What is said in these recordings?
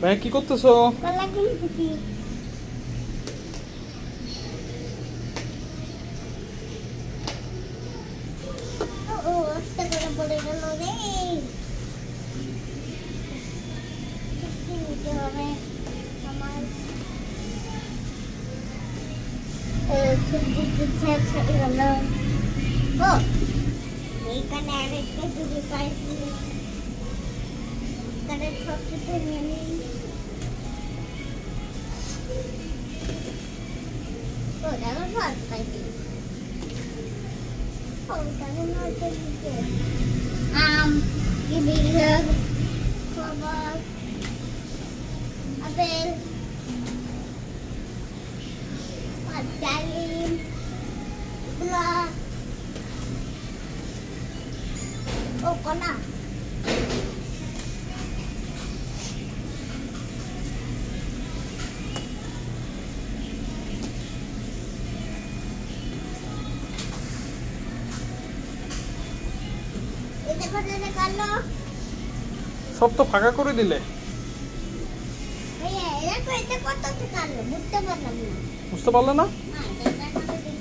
ভাই কি করতেছো? কলা কিনতেছি। ও আস্তে করে পড়ে গেল রে। কি নিতে হবে আমার? সবজি কিনতে ছেড়ে গেল। ও এইখানে আরেকটা দুটো পাইছি। তাহলে সবজিটা নিয়ে নিই। ও দেখো সব পাইছি। ও দেখো নয়টা দিকে আম কিবিলগ কবাব আপেল ডালিম কলা ও কলা এটা কত টাকা লো? সব তো ফাঁকা করে দিলে। ভাইয়া এটা কত টাকা লো? বুঝতে পারলাম না। বুঝতে পারলে না? না এটা কত টাকা?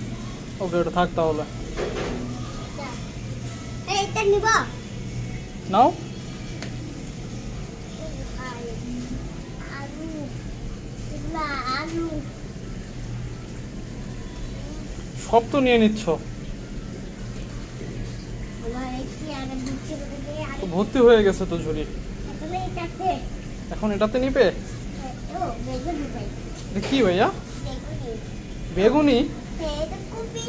ওকে, ওটা থাক তাহলে। এটা নিব। নাও। আলু এগুলা আলু সব তো নিয়ে নিচ্ছ। আমার একটি আর বিচি করে দিয়ে আর তো ভর্তি হয়ে গেছে তো ঝুড়ি। তাহলে এটাতে এখন এটাতে নিবে? ও বেগুনি পাই। এটা কি ভাইয়া? বেগুনি বেগুনি? এটা কপি।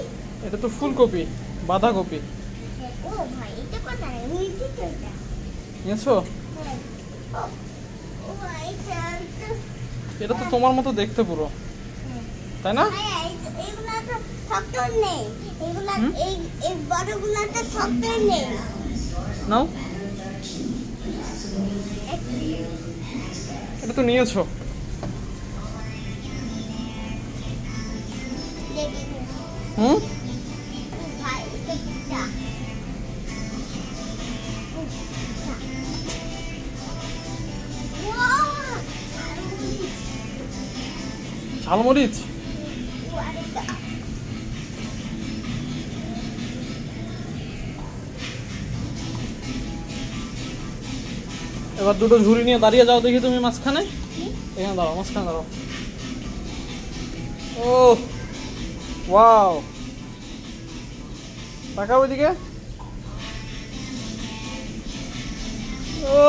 এটা তো ফুলকপি, বাঁধাকপি। ও ভাই এটা কোথায়? মিষ্টি তো এটা। নিয়েছো? হ্যাঁ ও ও ভাই এটা তো তোমার মতো দেখতে পুরো, তাই না? এগুলা তো শক্ত নেই। এগুলা এই বড়গুলা তো শক্ত নেই। নাও। এটা তো নিয়েছো। হুম? ভাই এটা পিঠা। ঝালমরিচ? এবার দুটো ঝুড়ি নিয়ে দাঁড়িয়ে যাও দেখি তুমি মাঝখানে। এখানে দাঁড়াও, মাঝখানে দাঁড়াও। ও ওয়াও, তাকাও এদিকে। ও